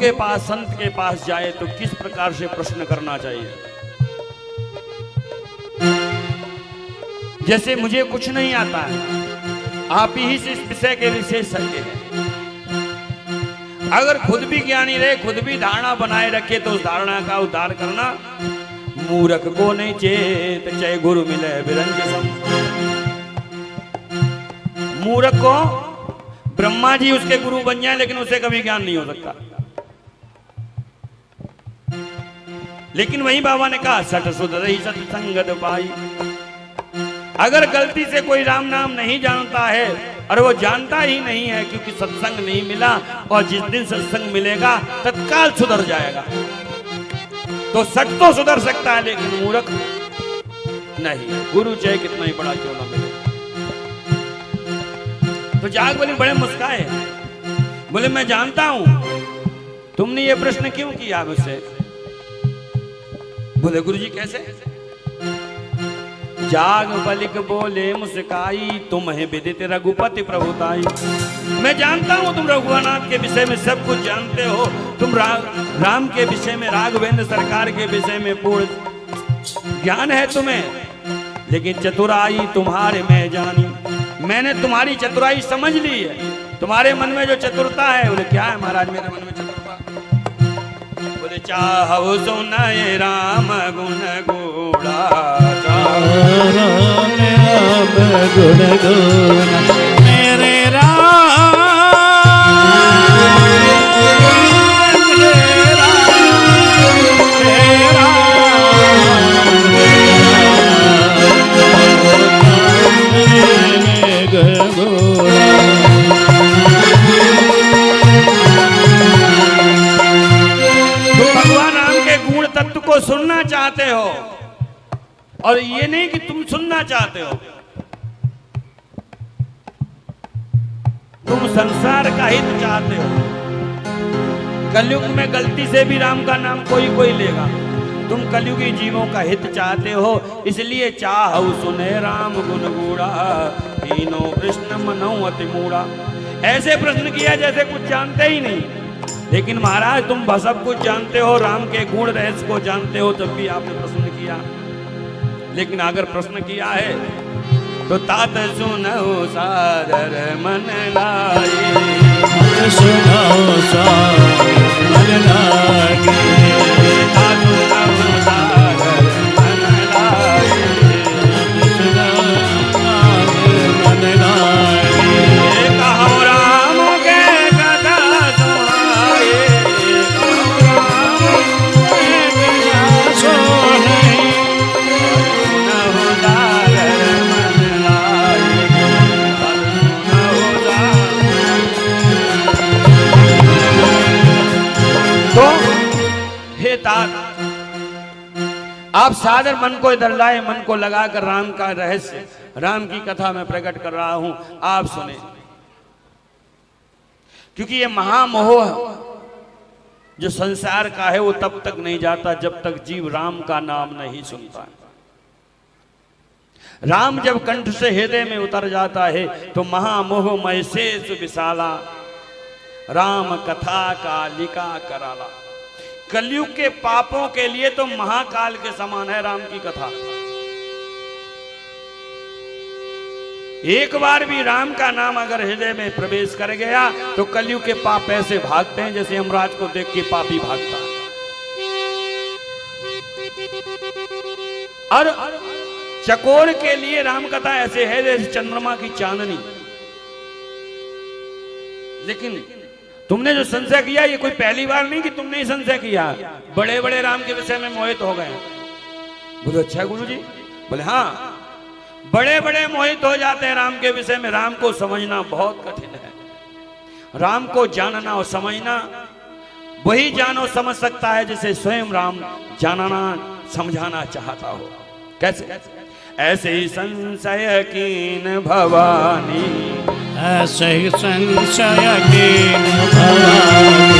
के पास, संत के पास जाए तो किस प्रकार से प्रश्न करना चाहिए। जैसे मुझे कुछ नहीं आता है, आप ही से इस विषय के विशेषज्ञ हैं। अगर खुद भी ज्ञानी रहे, खुद भी धारणा बनाए रखे, तो उस धारणा का उद्धार करना मूर्ख को नहीं चेत, चाहे गुरु मिले विरंज सम। मूर्ख को ब्रह्मा जी उसके गुरु बन जाए, लेकिन उसे कभी ज्ञान नहीं हो सकता। लेकिन वही बाबा ने कहा सठ सुध रही सत्संगत पाई। अगर गलती से कोई राम नाम नहीं जानता है, और वो जानता ही नहीं है क्योंकि सत्संग नहीं मिला, और जिस दिन सत्संग मिलेगा तत्काल सुधर जाएगा, तो सठ तो सुधर सकता है, लेकिन मूर्ख नहीं। गुरु चाहे कितना ही बड़ा क्यों ना मिले। तो जाग बोले, बड़े मुस्काए, बोले मैं जानता हूं, तुमने ये प्रश्न क्यों किया मुझसे। बोले गुरुजी कैसे। जाग बलिक बोले मुस्काई, तुम है विदित रघुपति प्रभुताई। मैं जानता हूं तुम रघुनाथ के विषय में सब कुछ जानते हो, तुम राम के विषय में, राघवेंद्र सरकार के विषय में पूर्ण ज्ञान है तुम्हें, लेकिन चतुराई तुम्हारे में जानी। मैंने तुम्हारी चतुराई समझ ली है, तुम्हारे मन में जो चतुरता है। बोले क्या है महाराज मेरे मन में चतुरता। बोले चाहो सुनाए राम गुण गोड़ा, चाहो राम गुण गोड़ा मेरे राम, को सुनना चाहते हो, और ये नहीं कि तुम सुनना चाहते हो, तुम संसार का हित चाहते हो। कलयुग में गलती से भी राम का नाम कोई कोई लेगा, तुम कलयुगी जीवों का हित चाहते हो, इसलिए चाहु सुने राम गुण गूढ़ा, तीनों कृष्ण मनो अति मूढ़ा। ऐसे प्रश्न किया जैसे कुछ जानते ही नहीं। लेकिन महाराज तुम सब कुछ जानते हो, राम के गुण रहस्य को जानते हो, तब भी आपने प्रश्न किया। लेकिन अगर प्रश्न किया है तो तात सुनो सादर मन लाई, सुनो सादर मन लाई, तात सुनो सादर मन लाई, सुनो सादर मन लाई। कहो राम के कथा सुनाए, आप सादर मन को इधर लाए, मन को लगाकर राम का रहस्य, राम की कथा में प्रकट कर रहा हूं, आप सुने। क्योंकि ये महामोह जो संसार का है वो तब तक नहीं जाता जब तक जीव राम का नाम नहीं सुनता है। राम जब कंठ से हृदय में उतर जाता है तो महामोह मय शेष विशाला, राम कथा कालिका कराला। कलयुग के पापों के लिए तो महाकाल के समान है राम की कथा। एक बार भी राम का नाम अगर हृदय में प्रवेश कर गया तो कलयुग के पाप ऐसे भागते हैं जैसे यमराज को देख के पापी भागता है। और चकोर के लिए राम कथा ऐसे है जैसे चंद्रमा की चांदनी। लेकिन तुमने जो संशय किया ये कोई पहली बार नहीं कि तुमने ही संशय किया, बड़े बड़े राम के विषय में मोहित हो गए। बोले अच्छा गुरुजी। बोले हाँ, बड़े बड़े मोहित हो जाते हैं राम के विषय में। राम को समझना बहुत कठिन है। राम को जानना और समझना वही जानो समझ सकता है जिसे स्वयं राम जानना समझाना चाहता हो। कैसे? ऐसे ही संशय कीन भवानी, ऐसे ही संशय कीन भवानी,